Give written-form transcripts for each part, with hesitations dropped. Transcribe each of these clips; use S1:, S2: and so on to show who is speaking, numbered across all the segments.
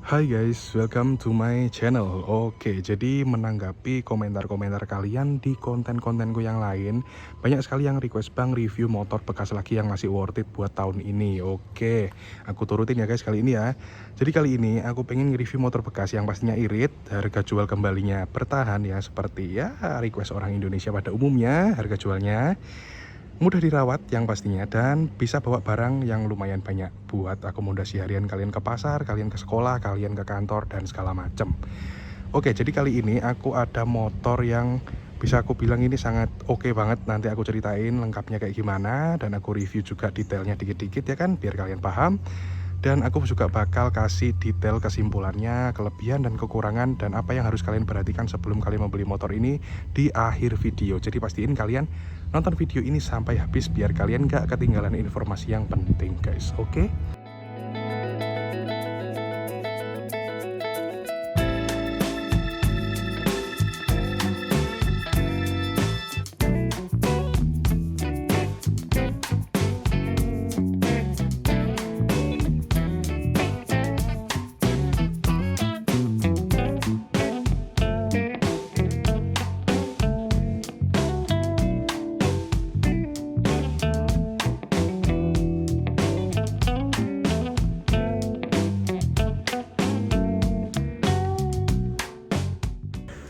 S1: Hai guys, welcome to my channel. Oke, jadi menanggapi komentar-komentar kalian di konten-kontenku yang lain, banyak sekali yang request bang review motor bekas lagi yang masih worth it buat tahun ini. Oke, aku turutin ya guys kali ini ya. Jadi kali ini aku pengen nge-review motor bekas yang pastinya irit, harga jual kembalinya bertahan ya, seperti ya request orang Indonesia pada umumnya, harga jualnya mudah dirawat yang pastinya, dan bisa bawa barang yang lumayan banyak buat akomodasi harian kalian ke pasar, kalian ke sekolah, kalian ke kantor, dan segala macem. Oke, jadi kali ini aku ada motor yang bisa aku bilang ini sangat oke banget. Nanti aku ceritain lengkapnya kayak gimana, dan aku review juga detailnya dikit-dikit ya kan, biar kalian paham. Dan aku juga bakal kasih detail kesimpulannya, kelebihan dan kekurangan, dan apa yang harus kalian perhatikan sebelum kalian membeli motor ini di akhir video. Jadi pastiin kalian nonton video ini sampai habis biar kalian gak ketinggalan informasi yang penting guys, oke?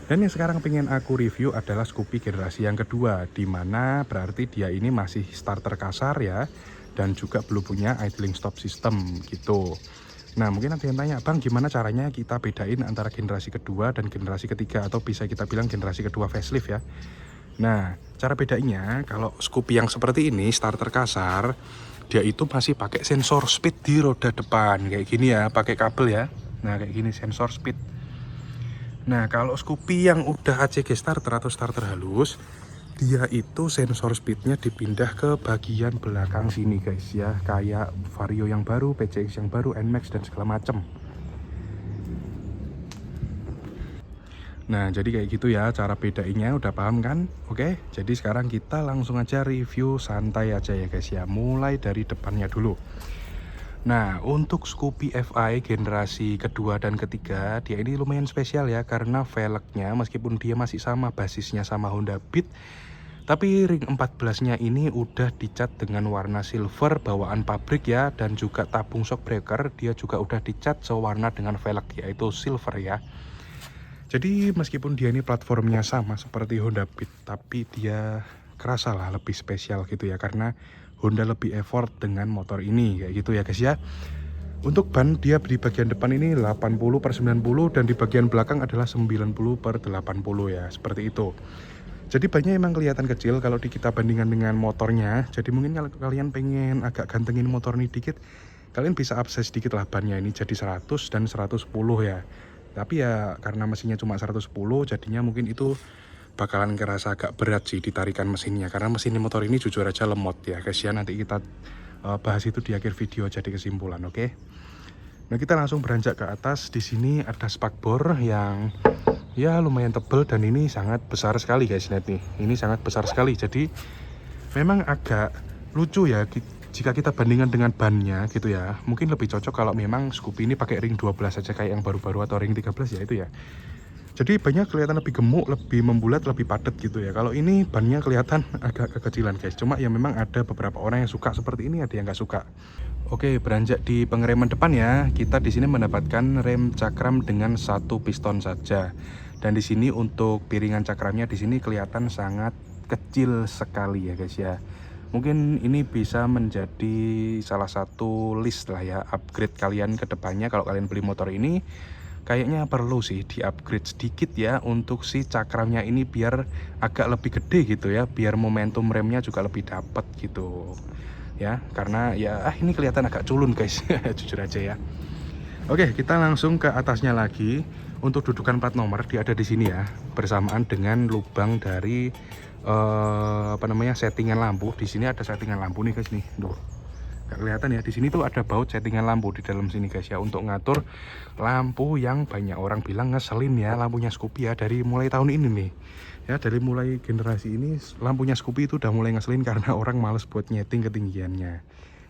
S1: Dan yang sekarang pengen aku review adalah Scoopy generasi yang kedua, dimana berarti dia ini masih starter kasar ya, dan juga belum punya idling stop system gitu. Nah mungkin ada yang tanya, bang gimana caranya kita bedain antara generasi kedua dan generasi ketiga, atau bisa kita bilang generasi kedua facelift ya. Nah cara bedanya, kalau Scoopy yang seperti ini starter kasar, dia itu masih pakai sensor speed di roda depan kayak gini ya, pakai kabel ya. Nah kayak gini sensor speed. Nah kalau Scoopy yang udah ACG starter atau starter halus, dia itu sensor speednya dipindah ke bagian belakang sini guys ya, kayak Vario yang baru, PCX yang baru, NMAX dan segala macem. Nah jadi kayak gitu ya cara bedainnya, udah paham kan? Oke, jadi sekarang kita langsung aja review santai aja ya guys ya, mulai dari depannya dulu. Nah untuk Scoopy FI generasi kedua dan ketiga, dia ini lumayan spesial ya, karena velgnya meskipun dia masih sama basisnya sama Honda Beat, tapi ring 14 nya ini udah dicat dengan warna silver bawaan pabrik ya, dan juga tabung shock breaker dia juga udah dicat sewarna dengan velg yaitu silver ya. Jadi meskipun dia ini platformnya sama seperti Honda Beat, tapi dia kerasa lah lebih spesial gitu ya, karena Honda lebih effort dengan motor ini kayak gitu ya guys ya. Untuk ban dia di bagian depan ini 80/90, dan di bagian belakang adalah 90/80 ya, seperti itu. Jadi bannya emang kelihatan kecil kalau kita bandingkan dengan motornya. Jadi mungkin kalau kalian pengen agak gantengin motor ini dikit, kalian bisa upsize sedikit lah bannya ini jadi 100 dan 110 ya. Tapi ya karena mesinnya cuma 110, jadinya mungkin itu bakalan ngerasa agak berat sih ditarikan mesinnya, karena mesin motor ini jujur aja lemot ya guys ya. Nanti kita bahas itu di akhir video jadi kesimpulan, oke? Nah kita langsung beranjak ke atas. Di sini ada spakbor yang ya lumayan tebel, dan ini sangat besar sekali guys, lihat nih, ini sangat besar sekali. Jadi memang agak lucu ya jika kita bandingkan dengan bannya gitu ya. Mungkin lebih cocok kalau memang Scoopy ini pakai ring 12 saja kayak yang baru-baru, atau ring 13 ya itu ya. Jadi bannya kelihatan lebih gemuk, lebih membulat, lebih padat gitu ya. Kalau ini bannya kelihatan agak kekecilan guys. Cuma ya memang ada beberapa orang yang suka seperti ini, ada yang nggak suka. Oke, beranjak di pengereman depan ya. Kita di sini mendapatkan rem cakram dengan satu piston saja. Dan di sini untuk piringan cakramnya di sini kelihatan sangat kecil sekali ya guys ya. Mungkin ini bisa menjadi salah satu list lah ya, upgrade kalian ke depannya kalau kalian beli motor ini. Kayaknya perlu sih di upgrade sedikit ya untuk si cakramnya ini, biar agak lebih gede gitu ya, biar momentum remnya juga lebih dapat gitu ya. Karena ya ini kelihatan agak culun guys jujur aja ya. Oke, kita langsung ke atasnya lagi. Untuk dudukan plat nomor dia ada di sini ya, bersamaan dengan lubang dari settingan lampu. Di sini ada settingan lampu nih guys nih, tuh gak kelihatan ya. Di sini tuh ada baut settingan lampu di dalam sini guys ya, untuk ngatur lampu yang banyak orang bilang ngeselin ya, lampunya Scoopy ya, dari mulai tahun ini nih ya, dari mulai generasi ini lampunya Scoopy itu udah mulai ngeselin karena orang males buat nyeting ketinggiannya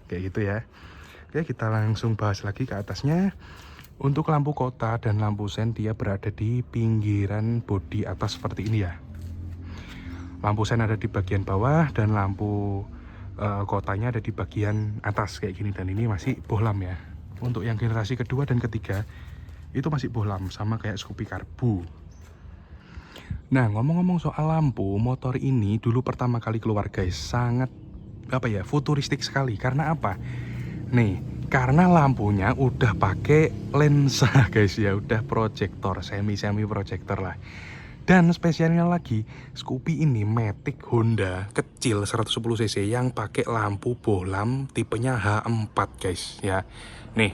S1: kayak gitu ya. Oke, kita langsung bahas lagi ke atasnya. Untuk lampu kota dan lampu sen dia berada di pinggiran bodi atas seperti ini ya. Lampu sen ada di bagian bawah dan lampu kotanya ada di bagian atas kayak gini, dan ini masih bohlam ya. Untuk yang generasi kedua dan ketiga itu masih bohlam sama kayak Scoopy Karbu. Nah, ngomong-ngomong soal lampu, motor ini dulu pertama kali keluar guys, sangat futuristik sekali. Karena apa? Nih, karena lampunya udah pakai lensa guys ya, udah proyektor, semi proyektor lah. Dan spesialnya lagi, Scoopy ini Matic Honda kecil 110 cc yang pakai lampu bohlam tipenya H4 guys ya. Nih.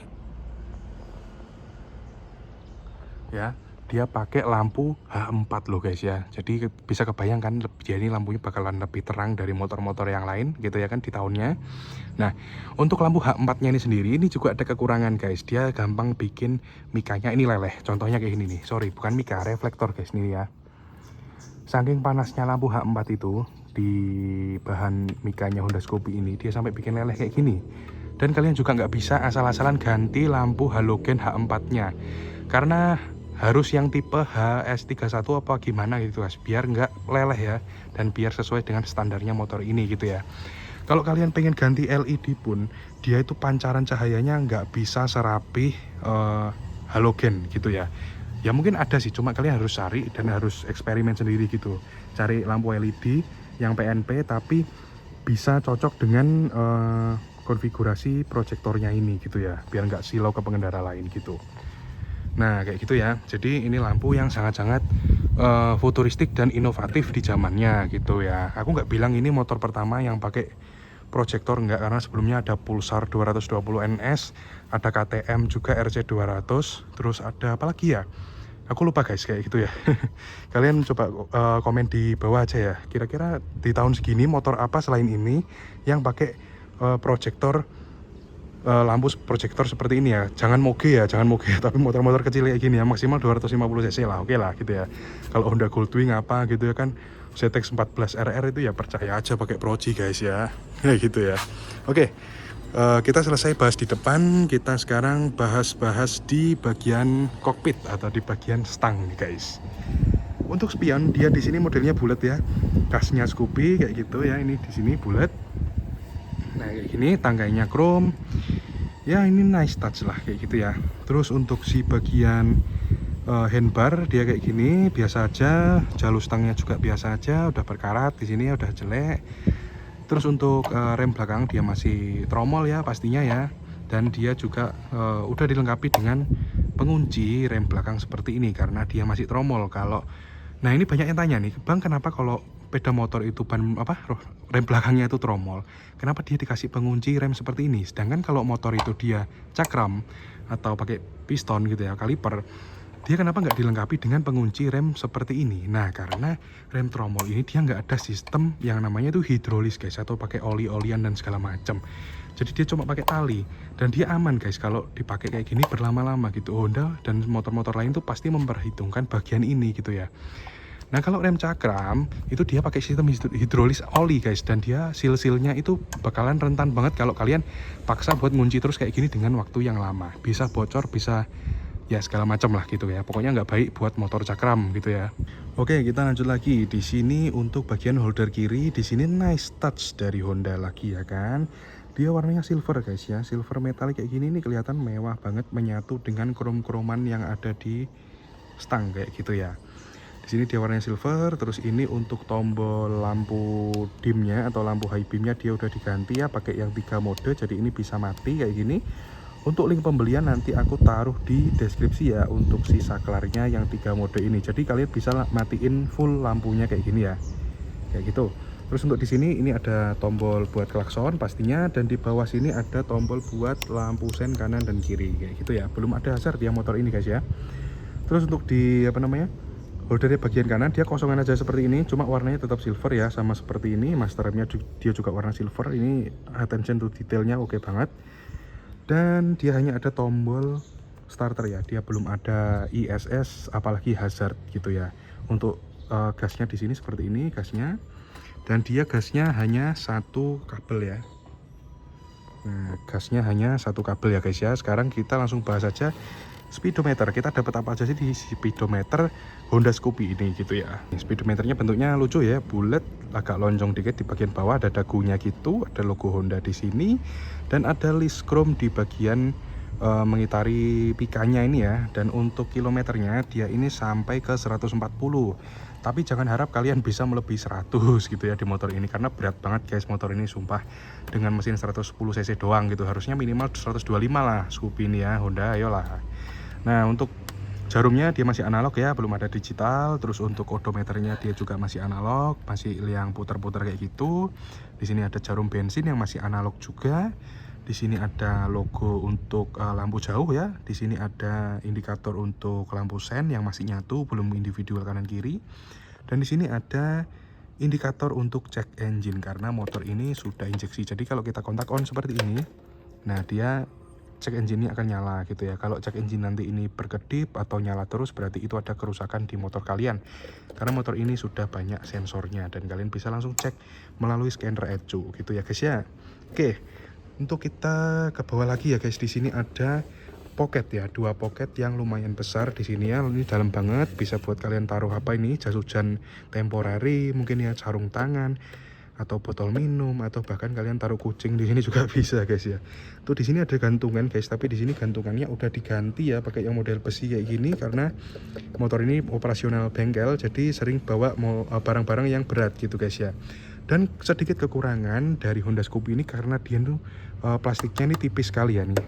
S1: Ya, dia pakai lampu H4 loh guys ya. Jadi bisa kebayangkan dia ini lampunya bakalan lebih terang dari motor-motor yang lain gitu ya kan di tahunnya. Nah, untuk lampu H4-nya ini sendiri ini juga ada kekurangan guys. Dia gampang bikin mikanya ini leleh. Contohnya kayak gini nih. Sorry, bukan mika, reflektor guys nih ya. Saking panasnya lampu H4 itu di bahan mikanya Honda Scoopy ini, dia sampai bikin leleh kayak gini. Dan kalian juga nggak bisa asal-asalan ganti lampu halogen H4-nya. Karena harus yang tipe HS31 apa gimana gitu guys, biar nggak leleh ya, dan biar sesuai dengan standarnya motor ini gitu ya. Kalau kalian pengen ganti LED pun, dia itu pancaran cahayanya nggak bisa serapih halogen gitu ya. Ya mungkin ada sih, cuma kalian harus cari dan harus eksperimen sendiri gitu. Cari lampu LED yang PNP tapi bisa cocok dengan konfigurasi proyektornya ini gitu ya, biar nggak silau ke pengendara lain gitu. Nah kayak gitu ya. Jadi ini lampu yang sangat-sangat futuristik dan inovatif di zamannya gitu ya. Aku nggak bilang ini motor pertama yang pakai proyektor, enggak, karena sebelumnya ada Pulsar 220 NS, ada KTM juga RC200, terus ada apa lagi ya? Aku lupa guys kayak gitu ya. Kalian coba komen di bawah aja ya. Kira-kira di tahun segini motor apa selain ini yang pakai proyektor, lampu proyektor seperti ini ya. Jangan moge ya, tapi motor-motor kecil kayak gini ya, maksimal 250 cc lah, oke lah gitu ya. Kalau Honda Goldwing apa gitu ya kan, ZX 14 RR itu ya percaya aja pakai Proji guys ya. Kayak gitu ya. Oke. Kita selesai bahas di depan, kita sekarang bahas di bagian kokpit atau di bagian stang nih guys. Untuk spion dia di sini modelnya bulat ya, kasnya Scoopy kayak gitu ya, ini di sini bulat. Nah kayak gini, tangganya chrome. Ya ini nice touch lah kayak gitu ya. Terus untuk si bagian handbar dia kayak gini, biasa aja. Jalur stangnya juga biasa aja, udah berkarat di sini udah jelek. Terus untuk rem belakang dia masih tromol ya pastinya ya, dan dia juga udah dilengkapi dengan pengunci rem belakang seperti ini karena dia masih tromol. Nah ini banyak yang tanya nih, Bang, kenapa kalau sepeda motor itu rem belakangnya itu tromol, kenapa dia dikasih pengunci rem seperti ini? Sedangkan kalau motor itu dia cakram atau pakai piston gitu ya, kaliper, dia kenapa nggak dilengkapi dengan pengunci rem seperti ini? Nah karena rem tromol ini dia nggak ada sistem yang namanya itu hidrolis guys, atau pakai oli-olian dan segala macam. Jadi dia cuma pakai tali dan dia aman guys kalau dipakai kayak gini berlama-lama gitu. Honda dan motor-motor lain tuh pasti memperhitungkan bagian ini gitu ya. Nah kalau rem cakram itu dia pakai sistem hidrolis oli guys, dan dia seal-sealnya itu bakalan rentan banget kalau kalian paksa buat ngunci terus kayak gini dengan waktu yang lama. Bisa bocor, bisa ya segala macam lah gitu ya. Pokoknya nggak baik buat motor cakram gitu ya. Oke, kita lanjut lagi. Di sini untuk bagian holder kiri, di sini nice touch dari Honda lagi ya kan. Dia warnanya silver guys ya, silver metalik kayak gini nih, kelihatan mewah banget menyatu dengan krom-kroman yang ada di stang kayak gitu ya. Di sini dia warnanya silver. Terus ini untuk tombol lampu dimnya atau lampu high beamnya dia udah diganti ya, pakai yang 3 mode, jadi ini bisa mati kayak gini. Untuk link pembelian nanti aku taruh di deskripsi ya, untuk si saklarnya yang 3 mode ini. Jadi kalian bisa matiin full lampunya kayak gini ya, kayak gitu. Terus untuk di sini ini ada tombol buat klakson pastinya, dan di bawah sini ada tombol buat lampu sen kanan dan kiri kayak gitu ya. Belum ada hazard ya motor ini guys ya. Terus untuk di holdernya bagian kanan dia kosongan aja seperti ini, cuma warnanya tetap silver ya, sama seperti ini. Master remnya dia juga warna silver. Ini attention to detailnya oke banget. Dan dia hanya ada tombol starter ya, dia belum ada ISS apalagi hazard gitu ya. Untuk gasnya di sini seperti ini gasnya, dan dia gasnya hanya satu kabel ya. Nah gasnya hanya satu kabel ya guys ya. Sekarang kita langsung bahas aja speedometer. Kita dapat apa aja sih di speedometer Honda Scoopy ini gitu ya. Speedometernya bentuknya lucu ya, bulat, agak lonjong dikit di bagian bawah, ada dagunya gitu, ada logo Honda di sini, dan ada list chrome di bagian mengitari pikanya ini ya. Dan untuk kilometernya dia ini sampai ke 140. Tapi jangan harap kalian bisa melebihi 100 gitu ya di motor ini, karena berat banget guys motor ini sumpah. Dengan mesin 110 cc doang gitu, harusnya minimal 125 lah Scoopy ini ya Honda, ayolah. Nah, untuk jarumnya dia masih analog ya, belum ada digital. Terus untuk odometernya dia juga masih analog, masih yang putar-putar kayak gitu. Di sini ada jarum bensin yang masih analog juga. Di sini ada logo untuk lampu jauh ya. Di sini ada indikator untuk lampu sen yang masih nyatu, belum individual kanan kiri. Dan di sini ada indikator untuk check engine karena motor ini sudah injeksi. Jadi kalau kita kontak on seperti ini, nah dia cek engine ini akan nyala gitu ya. Kalau cek engine nanti ini berkedip atau nyala terus, berarti itu ada kerusakan di motor kalian. Karena motor ini sudah banyak sensornya dan kalian bisa langsung cek melalui scanner ECU gitu ya guys ya. Oke, untuk kita ke bawah lagi ya guys, di sini ada pocket ya, 2 pocket yang lumayan besar di sini ya. Ini dalam banget, bisa buat kalian taruh apa ini, jas hujan temporary mungkin ya, sarung tangan atau botol minum, atau bahkan kalian taruh kucing di sini juga bisa guys ya. Tuh di sini ada gantungan guys, tapi di sini gantungannya udah diganti ya pakai yang model besi kayak gini, karena motor ini operasional bengkel, jadi sering bawa barang-barang yang berat gitu guys ya. Dan sedikit kekurangan dari Honda Scoopy ini karena dia tuh plastiknya ini tipis sekali ya nih.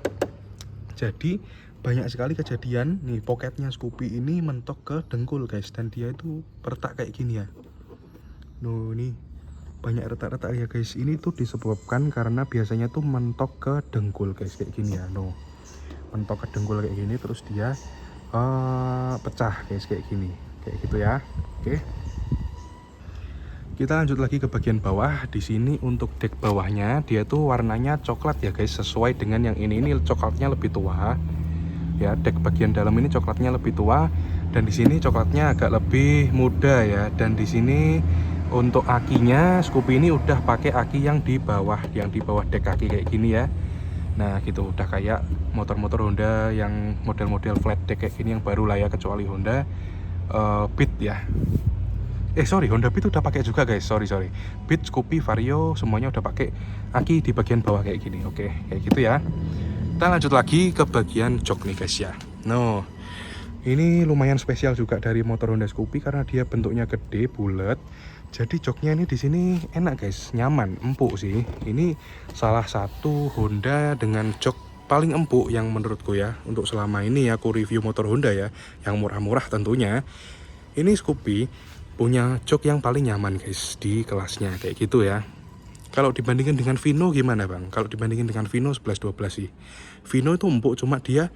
S1: Jadi banyak sekali kejadian nih pocketnya Scoopy ini mentok ke dengkul guys, dan dia itu retak kayak gini ya. Nuh nih, banyak retak-retak ya guys. Ini tuh disebabkan karena biasanya tuh mentok ke dengkul guys kayak gini ya. No, mentok ke dengkul kayak gini, terus dia pecah guys kayak gini, kayak gitu ya. Oke, kita lanjut lagi ke bagian bawah. Di sini untuk dek bawahnya dia tuh warnanya coklat ya guys, sesuai dengan yang ini coklatnya lebih tua ya. Dek bagian dalam ini coklatnya lebih tua, dan di sini coklatnya agak lebih muda ya. Dan di sini untuk akinya Scoopy ini udah pakai aki yang di bawah dek kaki kayak gini ya. Nah gitu, udah kayak motor-motor Honda yang model-model flat deck kayak gini yang baru lah ya, kecuali Honda Beat ya. Sorry, Honda Beat udah pakai juga guys, sorry. Beat, Scoopy, Vario semuanya udah pakai aki di bagian bawah kayak gini. Oke, kayak gitu ya. Kita lanjut lagi ke bagian jok nih guys ya. No, ini lumayan spesial juga dari motor Honda Scoopy karena dia bentuknya gede, bulat. Jadi joknya ini di sini enak guys, nyaman, empuk sih. Ini salah satu Honda dengan jok paling empuk yang menurutku ya. Untuk selama ini ya aku review motor Honda ya, yang murah-murah tentunya. Ini Scoopy punya jok yang paling nyaman guys di kelasnya kayak gitu ya. Kalau dibandingin dengan Vino gimana bang? Kalau dibandingin dengan Vino 11-12 sih. Vino itu empuk, cuma dia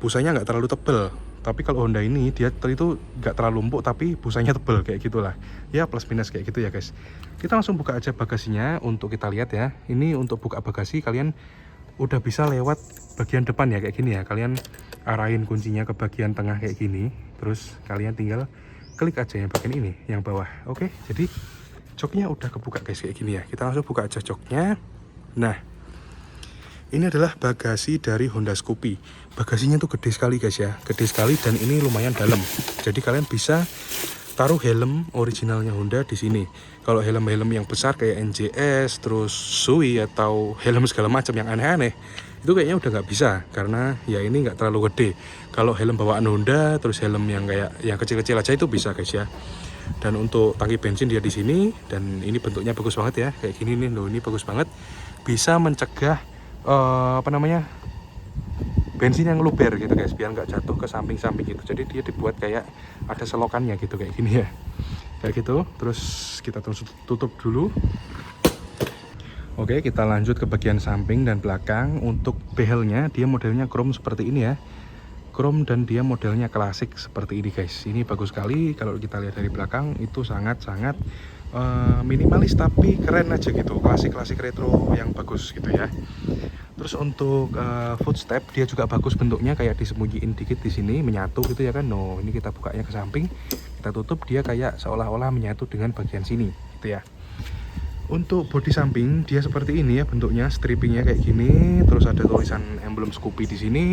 S1: busanya nggak terlalu tebel. Tapi kalau Honda ini dia itu nggak terlalu empuk tapi busanya tebel kayak gitulah ya, plus minus kayak gitu ya guys. Kita langsung buka aja bagasinya untuk kita lihat ya. Ini untuk buka bagasi kalian udah bisa lewat bagian depan ya kayak gini ya. Kalian arahin kuncinya ke bagian tengah kayak gini, terus kalian tinggal klik aja yang bagian ini yang bawah. Oke, jadi joknya udah kebuka guys kayak gini ya. Kita langsung buka aja joknya. Nah, ini adalah bagasi dari Honda Scoopy. Bagasinya tuh gede sekali guys ya, gede sekali, dan ini lumayan dalam. Jadi kalian bisa taruh helm originalnya Honda di sini. Kalau helm-helm yang besar kayak NJS, terus Sui atau helm segala macam yang aneh-aneh, itu kayaknya udah nggak bisa karena ya ini nggak terlalu gede. Kalau helm bawaan Honda, terus helm yang kayak yang kecil-kecil aja itu bisa guys ya. Dan untuk tangki bensin dia di sini, dan ini bentuknya bagus banget ya, kayak gini nih loh, ini bagus banget, bisa mencegah bensin yang luber gitu guys, biar nggak jatuh ke samping-samping gitu. Jadi dia dibuat kayak ada selokannya gitu kayak gini ya, kayak gitu. Terus kita tutup dulu. Oke, kita lanjut ke bagian samping dan belakang. Untuk behelnya dia modelnya chrome seperti ini ya, chrome, dan dia modelnya klasik seperti ini guys. Ini bagus sekali. Kalau kita lihat dari belakang itu sangat-sangat minimalis tapi keren aja gitu, klasik-klasik retro yang bagus gitu ya. Terus untuk footstep dia juga bagus bentuknya, kayak disembunyiin dikit di sini menyatu gitu ya kan. No, ini kita bukanya ke samping, kita tutup, dia kayak seolah-olah menyatu dengan bagian sini gitu ya. Untuk bodi samping dia seperti ini ya bentuknya, strippingnya kayak gini, terus ada tulisan emblem Scoopy di sini.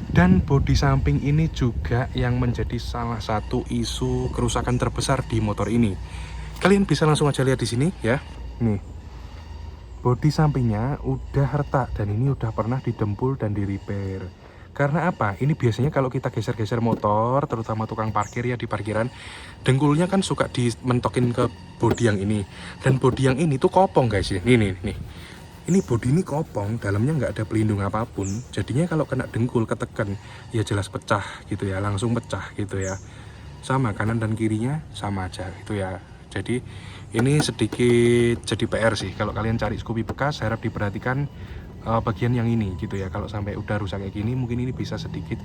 S1: Dan bodi samping ini juga yang menjadi salah satu isu kerusakan terbesar di motor ini. Kalian bisa langsung aja lihat di sini ya. Nih. Bodi sampingnya udah retak dan ini udah pernah didempul dan di repair. Karena apa? Ini biasanya kalau kita geser-geser motor, terutama tukang parkir ya di parkiran, dengkulnya kan suka dimentokin ke bodi yang ini. Dan bodi yang ini tuh kopong guys ya. Nih. Ini bodi ini kopong, dalamnya nggak ada pelindung apapun. Jadinya kalau kena dengkul ketekan, ya jelas pecah gitu ya, langsung pecah gitu ya. Sama kanan dan kirinya sama aja gitu ya. Jadi ini sedikit jadi PR sih. Kalau kalian cari Scoopy bekas, harap diperhatikan bagian yang ini gitu ya. Kalau sampai udah rusak kayak gini, mungkin ini bisa sedikit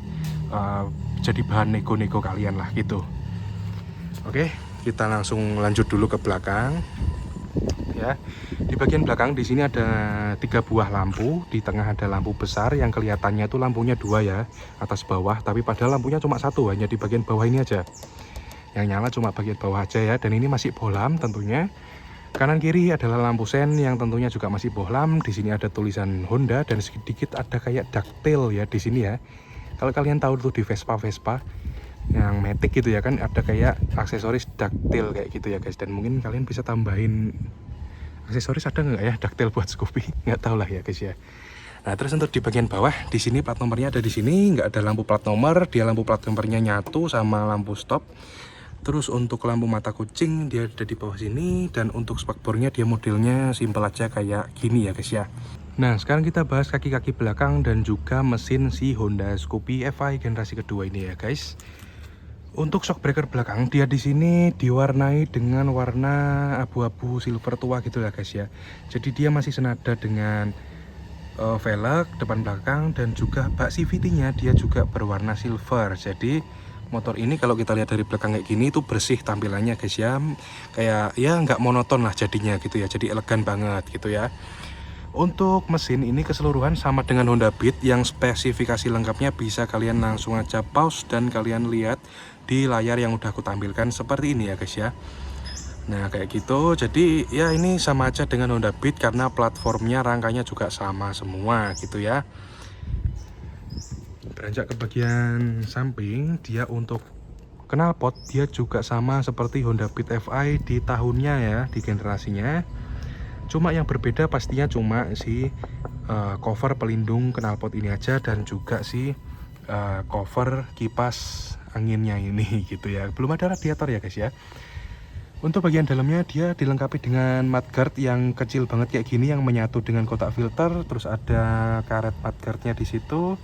S1: jadi bahan nego-nego kalian lah gitu. Oke, kita langsung lanjut dulu ke belakang ya. Di bagian belakang di sini ada 3 buah lampu, di tengah ada lampu besar yang kelihatannya itu lampunya 2 ya, atas bawah, tapi padahal lampunya cuma 1, hanya di bagian bawah ini aja. Yang nyala cuma bagian bawah aja ya, dan ini masih bohlam tentunya. Kanan kiri adalah lampu sen yang tentunya juga masih bohlam. Di sini ada tulisan Honda dan sedikit ada kayak ductile ya di sini ya. Kalau kalian tahu tuh di Vespa yang Matic gitu ya kan, ada kayak aksesoris ductile kayak gitu ya guys. Dan mungkin kalian bisa tambahin aksesoris, ada nggak ya ductile buat Scoopy? Nggak tahu lah ya guys ya. Nah terus untuk di bagian bawah di sini plat nomornya ada di sini, nggak ada lampu plat nomor. Dia lampu plat nomornya nyatu sama lampu stop. Terus untuk lampu mata kucing dia ada di bawah sini, dan untuk spakbornya dia modelnya simpel aja kayak gini ya guys ya. Nah sekarang kita bahas kaki-kaki belakang dan juga mesin si Honda Scoopy FI generasi kedua ini ya guys. Untuk shock breaker belakang dia di sini diwarnai dengan warna abu-abu silver tua gitu ya guys ya. Jadi dia masih senada dengan velg depan belakang, dan juga bak CVT-nya dia juga berwarna silver. Jadi motor ini kalau kita lihat dari belakang kayak gini itu bersih tampilannya guys ya, kayak ya nggak monoton lah jadinya gitu ya, jadi elegan banget gitu ya. Untuk mesin ini keseluruhan sama dengan Honda Beat, yang spesifikasi lengkapnya bisa kalian langsung aja pause dan kalian lihat di layar yang udah aku tampilkan seperti ini ya guys ya. Nah kayak gitu, jadi ya ini sama aja dengan Honda Beat karena platformnya rangkanya juga sama semua gitu ya. Beranjak ke bagian samping, dia untuk knalpot dia juga sama seperti Honda Beat FI di tahunnya ya, di generasinya. Cuma yang berbeda pastinya cuma si cover pelindung knalpot ini aja, dan juga si cover kipas anginnya ini gitu ya. Belum ada radiator ya guys ya. Untuk bagian dalamnya dia dilengkapi dengan mudguard yang kecil banget kayak gini yang menyatu dengan kotak filter, terus ada karet mudguardnya di situ.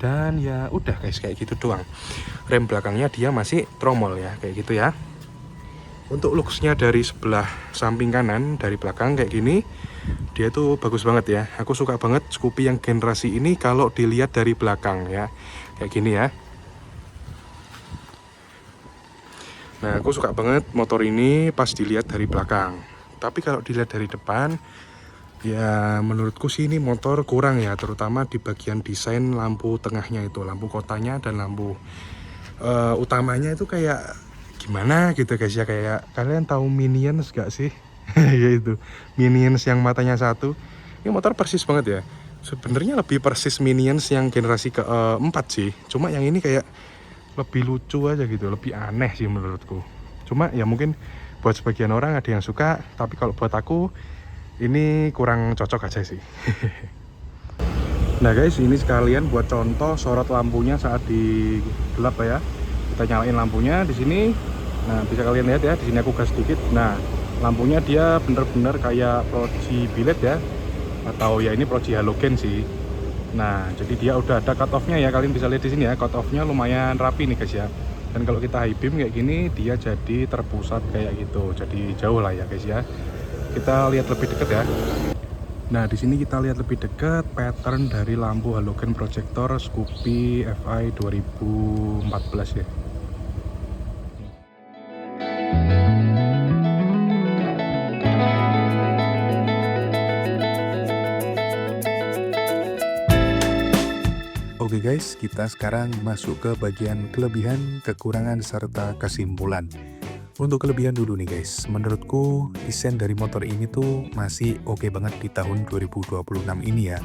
S1: Dan ya udah guys, kayak gitu doang. Rem belakangnya dia masih tromol ya, kayak gitu ya. Untuk looksnya dari sebelah samping kanan, dari belakang kayak gini, dia tuh bagus banget ya. Aku suka banget Scoopy yang generasi ini kalau dilihat dari belakang ya, kayak gini ya. Nah aku suka banget motor ini pas dilihat dari belakang. Tapi kalau dilihat dari depan, ya menurutku sih ini motor kurang ya, terutama di bagian desain lampu tengahnya itu, lampu kotanya dan lampu utamanya itu kayak gimana gitu guys ya. Kayak kalian tahu Minions gak sih? Yaitu Minions yang matanya satu. Ini motor persis banget ya. Sebenarnya lebih persis Minions yang generasi keempat sih. Cuma yang ini kayak lebih lucu aja gitu, lebih aneh sih menurutku. Cuma ya mungkin buat sebagian orang ada yang suka, tapi kalau buat aku ini kurang cocok aja sih. Nah guys, ini sekalian buat contoh sorot lampunya saat di gelap ya. Kita nyalain lampunya di sini. Nah bisa kalian lihat ya, di sini aku gas sedikit. Nah lampunya dia bener-bener kayak proji biled ya, atau ya ini proji halogen sih. Nah jadi dia udah ada cut off-nya ya, kalian bisa lihat di sini ya, cut off-nya lumayan rapi nih guys ya. Dan kalau kita high beam kayak gini, dia jadi terpusat kayak gitu, jadi jauh lah ya guys ya. Kita lihat lebih dekat ya. Nah di sini kita lihat lebih dekat pattern dari lampu halogen proyektor Scoopy FI 2014 ya. Oke guys, kita sekarang masuk ke bagian kelebihan, kekurangan, serta kesimpulan. Untuk kelebihan dulu nih guys, menurutku desain dari motor ini tuh masih oke banget di tahun 2026 ini ya.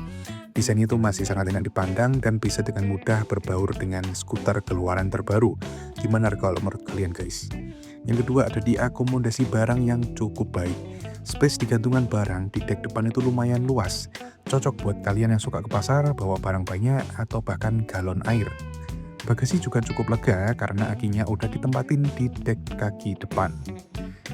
S1: Desainnya itu masih sangat enak dipandang dan bisa dengan mudah berbaur dengan skuter keluaran terbaru. Gimana kalau menurut kalian guys? Yang kedua ada di akomodasi barang yang cukup baik. Space di gantungan barang di dek depan itu lumayan luas. Cocok buat kalian yang suka ke pasar, bawa barang banyak, atau bahkan galon air. Bagasi juga cukup lega karena akinya udah ditempatin di dek kaki depan.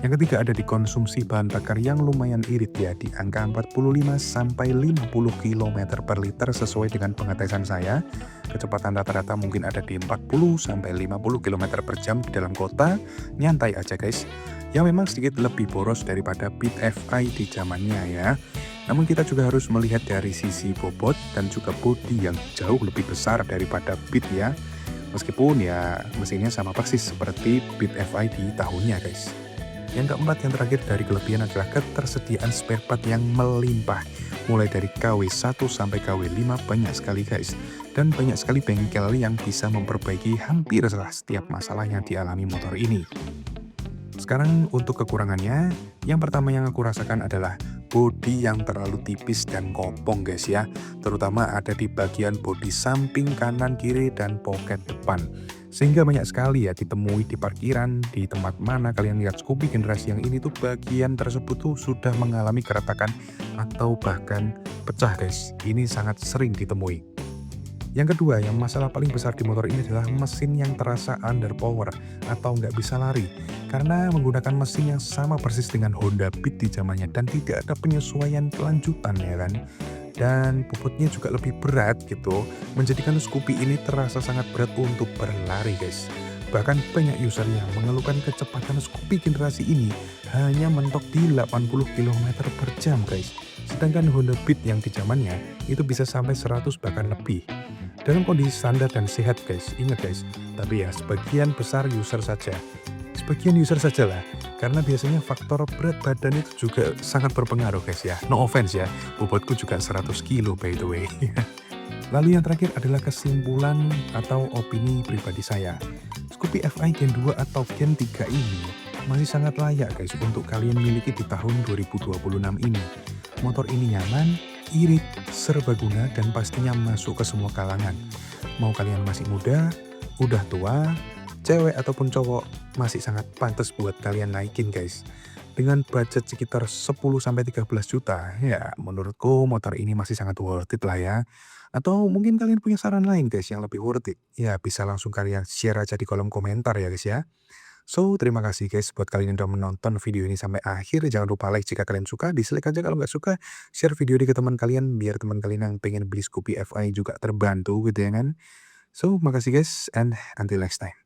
S1: Yang ketiga ada di konsumsi bahan bakar yang lumayan irit ya, di angka 45 sampai 50 km per liter sesuai dengan pengetesan saya. Kecepatan rata-rata mungkin ada di 40 sampai 50 km per jam di dalam kota, nyantai aja guys. Yang memang sedikit lebih boros daripada Beat FI di zamannya ya. Namun kita juga harus melihat dari sisi bobot dan juga bodi yang jauh lebih besar daripada Beat ya. Meskipun ya mesinnya sama persis seperti Beat FI di tahunnya guys. Yang keempat yang terakhir dari kelebihan adalah ketersediaan spare part yang melimpah. Mulai dari KW1 sampai KW5 banyak sekali guys. Dan banyak sekali bengkel yang bisa memperbaiki hampir setiap masalah yang dialami motor ini. Sekarang untuk kekurangannya, yang pertama yang aku rasakan adalah bodi yang terlalu tipis dan kopong guys ya. Terutama ada di bagian bodi samping kanan kiri dan poket depan. Sehingga banyak sekali ya ditemui di parkiran, di tempat mana kalian lihat Scoopy generasi yang ini tuh bagian tersebut tuh sudah mengalami keretakan atau bahkan pecah guys. Ini sangat sering ditemui. Yang kedua, yang masalah paling besar di motor ini adalah mesin yang terasa underpower atau nggak bisa lari. Karena menggunakan mesin yang sama persis dengan Honda Beat di zamannya dan tidak ada penyesuaian kelanjutan ya kan. Dan bobotnya juga lebih berat gitu, menjadikan Scoopy ini terasa sangat berat untuk berlari guys. Bahkan banyak user yang mengeluhkan kecepatan Scoopy generasi ini hanya mentok di 80 km per jam guys. Sedangkan Honda Beat yang di zamannya itu bisa sampai 100 bahkan lebih. Dalam kondisi standar dan sehat guys, ingat guys, tapi ya sebagian besar user saja. Sebagian user saja lah, karena biasanya faktor berat badan itu juga sangat berpengaruh guys ya. No offense ya, bobotku juga 100 kilo by the way. Lalu yang terakhir adalah kesimpulan atau opini pribadi saya. Scoopy FI Gen 2 atau Gen 3 ini masih sangat layak guys untuk kalian miliki di tahun 2026 ini. Motor ini nyaman, irit, serbaguna, dan pastinya masuk ke semua kalangan. Mau kalian masih muda, udah tua, cewek ataupun cowok, masih sangat pantas buat kalian naikin guys. Dengan budget sekitar 10-13 juta, ya menurutku motor ini masih sangat worth it lah ya. Atau mungkin kalian punya saran lain guys yang lebih worth it, ya bisa langsung kalian share aja di kolom komentar ya guys ya. So, terima kasih guys buat kalian yang udah menonton video ini sampai akhir. Jangan lupa like jika kalian suka, dislike aja kalau nggak suka. Share video ini ke teman kalian, biar teman kalian yang pengen beli Scoopy FI juga terbantu gitu ya kan. So, makasih guys, and until next time.